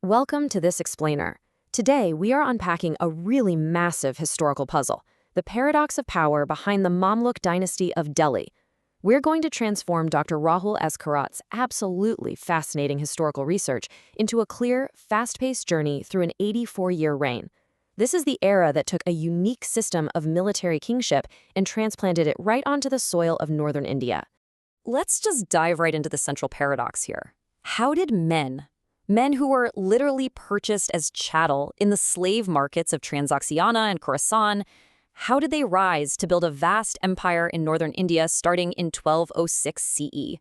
Welcome to this explainer. Today, we are unpacking a really massive historical puzzle, the paradox of power behind the Mamluk Dynasty of Delhi. We're going to transform Dr. Rahul S. Karat's absolutely fascinating historical research into a clear, fast-paced journey through an 84-year reign. This is the era that took a unique system of military kingship and transplanted it right onto the soil of northern India. Let's just dive right into the central paradox here. How did men who were literally purchased as chattel in the slave markets of Transoxiana and Khorasan, how did they rise to build a vast empire in northern India starting in 1206 CE?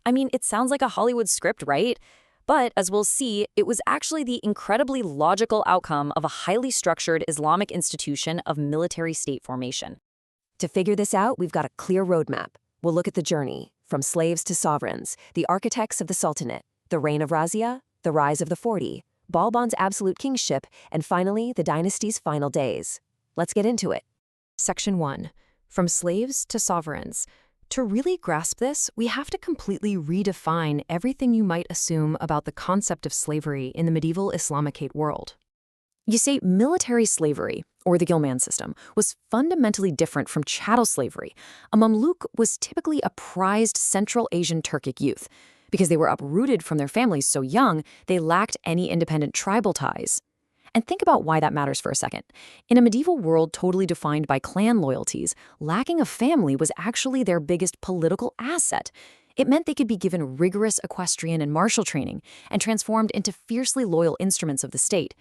I mean, it sounds like a Hollywood script, right? But as we'll see, it was actually the incredibly logical outcome of a highly structured Islamic institution of military state formation. To figure this out, we've got a clear roadmap. We'll look at the journey, from slaves to sovereigns, the architects of the Sultanate, the reign of Raziya, the rise of the 40, Balban's absolute kingship, and finally, the dynasty's final days. Let's get into it. Section 1. From slaves to sovereigns. To really grasp this, we have to completely redefine everything you might assume about the concept of slavery in the medieval Islamicate world. You see, military slavery, or the Gilman system, was fundamentally different from chattel slavery. A Mamluk was typically a prized Central Asian Turkic youth. Because they were uprooted from their families so young, they lacked any independent tribal ties. And think about why that matters for a second. In a medieval world totally defined by clan loyalties, lacking a family was actually their biggest political asset. It meant they could be given rigorous equestrian and martial training and transformed into fiercely loyal instruments of the state.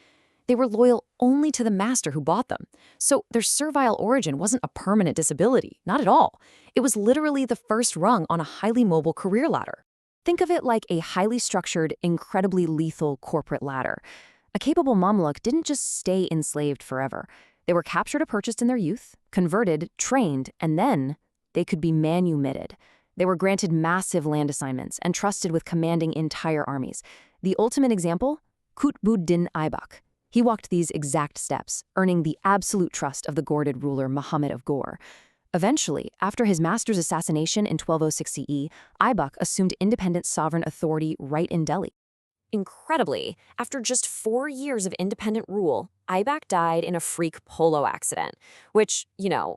They were loyal only to the master who bought them. So their servile origin wasn't a permanent disability, not at all. It was literally the first rung on a highly mobile career ladder. Think of it like a highly structured, incredibly lethal corporate ladder. A capable Mamluk didn't just stay enslaved forever. They were captured or purchased in their youth, converted, trained, and then they could be manumitted. They were granted massive land assignments and trusted with commanding entire armies. The ultimate example? Qutb-ud-din Aybak. He walked these exact steps, earning the absolute trust of the Ghordid ruler Muhammad of Ghor. Eventually, after his master's assassination in 1206 CE, Aybak assumed independent sovereign authority right in Delhi. Incredibly, after just 4 years of independent rule, Aybak died in a freak polo accident, which,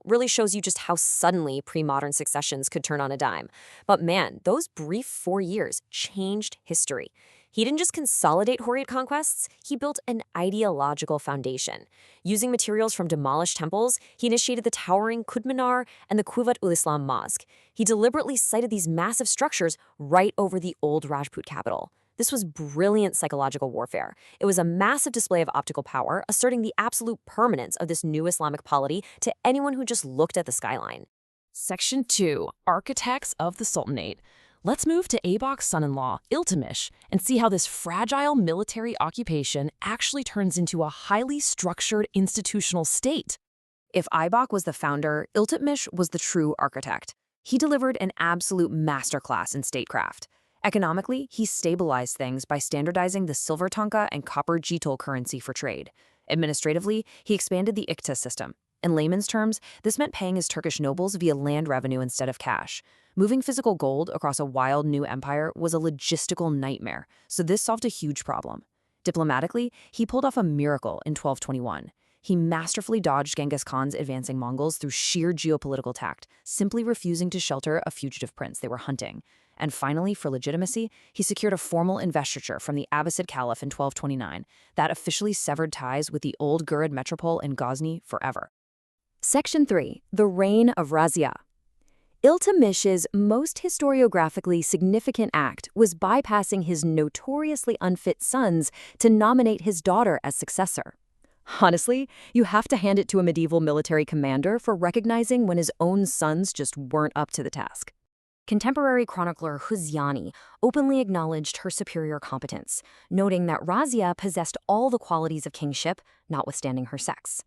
really shows you just how suddenly pre-modern successions could turn on a dime. But man, those brief 4 years changed history. He didn't just consolidate Hurriyat conquests, he built an ideological foundation. Using materials from demolished temples, he initiated the towering Qutb Minar and the Qivat-ul-Islam Mosque. He deliberately sited these massive structures right over the old Rajput capital. This was brilliant psychological warfare. It was a massive display of optical power, asserting the absolute permanence of this new Islamic polity to anyone who just looked at the skyline. Section 2. Architects of the Sultanate. Let's move to Aybak's son-in-law, Iltutmish, and see how this fragile military occupation actually turns into a highly structured institutional state. If Aybak was the founder, Iltutmish was the true architect. He delivered an absolute masterclass in statecraft. Economically, he stabilized things by standardizing the silver tanka and copper jitol currency for trade. Administratively, he expanded the ikta system. In layman's terms, this meant paying his Turkish nobles via land revenue instead of cash. Moving physical gold across a wild new empire was a logistical nightmare, so this solved a huge problem. Diplomatically, he pulled off a miracle in 1221. He masterfully dodged Genghis Khan's advancing Mongols through sheer geopolitical tact, simply refusing to shelter a fugitive prince they were hunting. And finally, for legitimacy, he secured a formal investiture from the Abbasid Caliph in 1229 that officially severed ties with the old Ghurrid metropole in Ghazni forever. Section 3. The reign of Raziya. Iltutmish's most historiographically significant act was bypassing his notoriously unfit sons to nominate his daughter as successor. Honestly, you have to hand it to a medieval military commander for recognizing when his own sons just weren't up to the task. Contemporary chronicler Huzyani openly acknowledged her superior competence, noting that Raziya possessed all the qualities of kingship, notwithstanding her sex.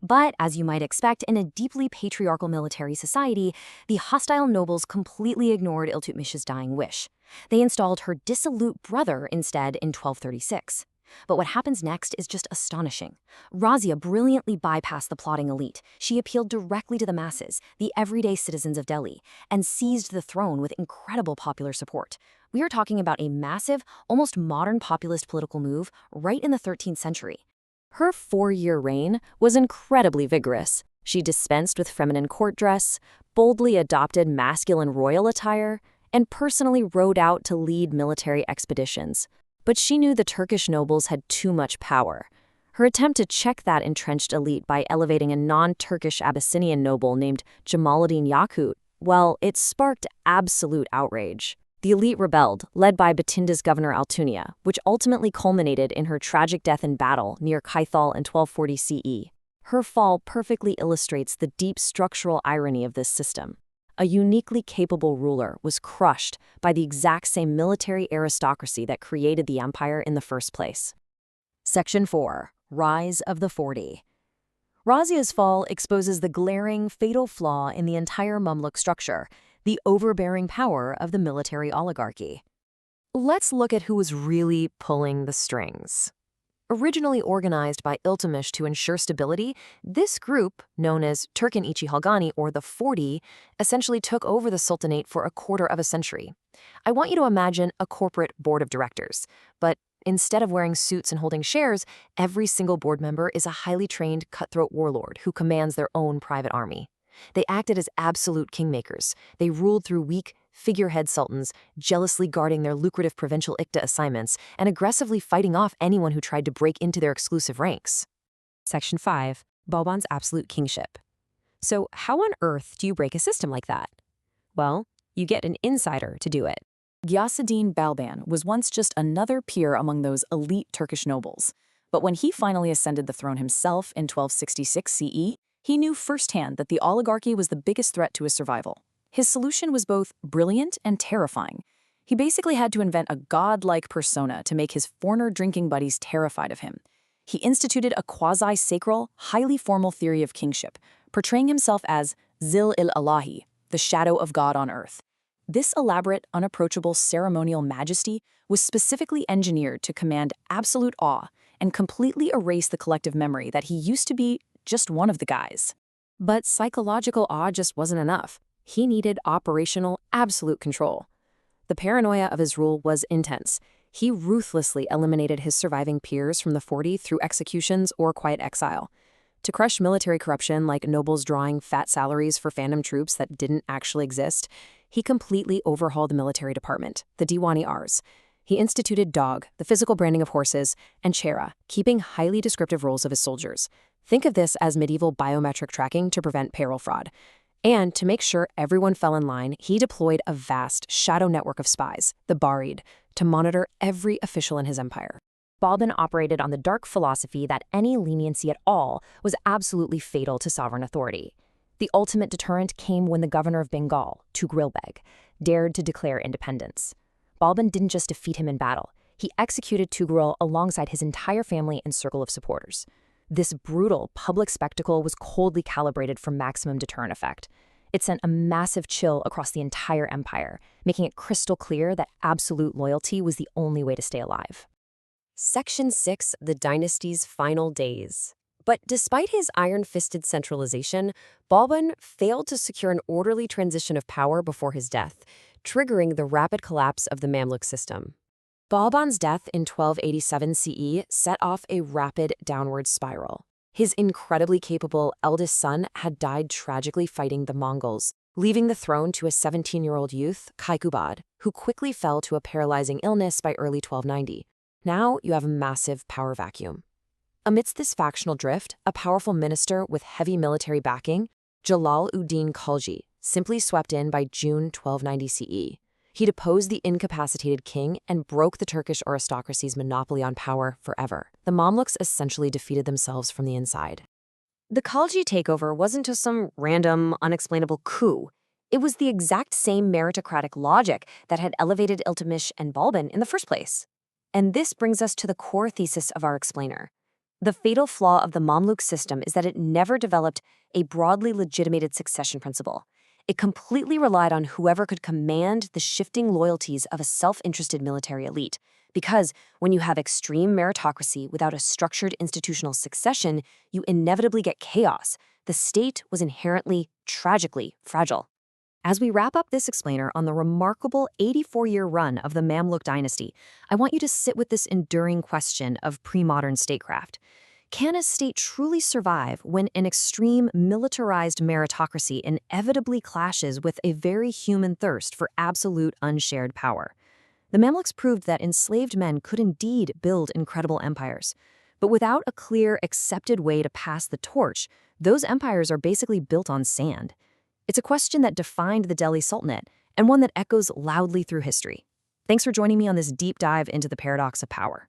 But, as you might expect in a deeply patriarchal military society, the hostile nobles completely ignored Iltutmish's dying wish. They installed her dissolute brother instead in 1236. But what happens next is just astonishing. Raziya brilliantly bypassed the plotting elite. She appealed directly to the masses, the everyday citizens of Delhi, and seized the throne with incredible popular support. We are talking about a massive, almost modern populist political move right in the 13th century. Her 4-year reign was incredibly vigorous. She dispensed with feminine court dress, boldly adopted masculine royal attire, and personally rode out to lead military expeditions. But she knew the Turkish nobles had too much power. Her attempt to check that entrenched elite by elevating a non-Turkish Abyssinian noble named Jamaluddin Yakut, well, it sparked absolute outrage. The elite rebelled, led by Batinda's governor Altunia, which ultimately culminated in her tragic death in battle near Kaithal in 1240 CE. Her fall perfectly illustrates the deep structural irony of this system. A uniquely capable ruler was crushed by the exact same military aristocracy that created the empire in the first place. Section 4. Rise of the 40. Razia's fall exposes the glaring, fatal flaw in the entire Mamluk structure, the overbearing power of the military oligarchy. Let's look at who was really pulling the strings. Originally organized by Iltutmish to ensure stability, this group, known as Turkin Chihalgani or the 40, essentially took over the Sultanate for a quarter of a century. I want you to imagine a corporate board of directors, but instead of wearing suits and holding shares, every single board member is a highly trained cutthroat warlord who commands their own private army. They acted as absolute kingmakers. They ruled through weak, figurehead sultans, jealously guarding their lucrative provincial Iqta assignments and aggressively fighting off anyone who tried to break into their exclusive ranks. Section 5. Balban's absolute kingship. So how on earth do you break a system like that? Well, you get an insider to do it. Ghiyas-ud-din Balban was once just another peer among those elite Turkish nobles. But when he finally ascended the throne himself in 1266 CE, he knew firsthand that the oligarchy was the biggest threat to his survival. His solution was both brilliant and terrifying. He basically had to invent a godlike persona to make his foreigner drinking buddies terrified of him. He instituted a quasi-sacral, highly formal theory of kingship, portraying himself as Zil-il-Ilahi, the shadow of God on earth. This elaborate, unapproachable ceremonial majesty was specifically engineered to command absolute awe and completely erase the collective memory that he used to be just one of the guys. But psychological awe just wasn't enough. He needed operational, absolute control. The paranoia of his rule was intense. He ruthlessly eliminated his surviving peers from the 40 through executions or quiet exile. To crush military corruption like nobles drawing fat salaries for phantom troops that didn't actually exist, he completely overhauled the military department, the Diwani Ars. He instituted dog, the physical branding of horses, and chera, keeping highly descriptive roles of his soldiers. Think of this as medieval biometric tracking to prevent payroll fraud. And to make sure everyone fell in line, he deployed a vast shadow network of spies, the Barid, to monitor every official in his empire. Balban operated on the dark philosophy that any leniency at all was absolutely fatal to sovereign authority. The ultimate deterrent came when the governor of Bengal, Tughril-Beg, dared to declare independence. Balban didn't just defeat him in battle, he executed Tughril alongside his entire family and circle of supporters. This brutal public spectacle was coldly calibrated for maximum deterrent effect. It sent a massive chill across the entire empire, making it crystal clear that absolute loyalty was the only way to stay alive. Section 6. The dynasty's final days. But despite his iron-fisted centralization, Balban failed to secure an orderly transition of power before his death, triggering the rapid collapse of the Mamluk system. Balban's death in 1287 CE set off a rapid downward spiral. His incredibly capable eldest son had died tragically fighting the Mongols, leaving the throne to a 17-year-old youth, Kaikubad, who quickly fell to a paralyzing illness by early 1290. Now you have a massive power vacuum. Amidst this factional drift, a powerful minister with heavy military backing, Jalal-ud-din Khalji, simply swept in by June 1290 CE. He deposed the incapacitated king and broke the Turkish aristocracy's monopoly on power forever. The Mamluks essentially defeated themselves from the inside. The Khalji takeover wasn't just some random, unexplainable coup. It was the exact same meritocratic logic that had elevated Iltutmish and Balban in the first place. And this brings us to the core thesis of our explainer. The fatal flaw of the Mamluk system is that it never developed a broadly legitimated succession principle. It completely relied on whoever could command the shifting loyalties of a self-interested military elite. Because when you have extreme meritocracy without a structured institutional succession, you inevitably get chaos. The state was inherently, tragically fragile. As we wrap up this explainer on the remarkable 84-year run of the Mamluk Dynasty, I want you to sit with this enduring question of pre-modern statecraft. Can a state truly survive when an extreme militarized meritocracy inevitably clashes with a very human thirst for absolute unshared power? The Mamluks proved that enslaved men could indeed build incredible empires. But without a clear, accepted way to pass the torch, those empires are basically built on sand. It's a question that defined the Delhi Sultanate, and one that echoes loudly through history. Thanks for joining me on this deep dive into the paradox of power.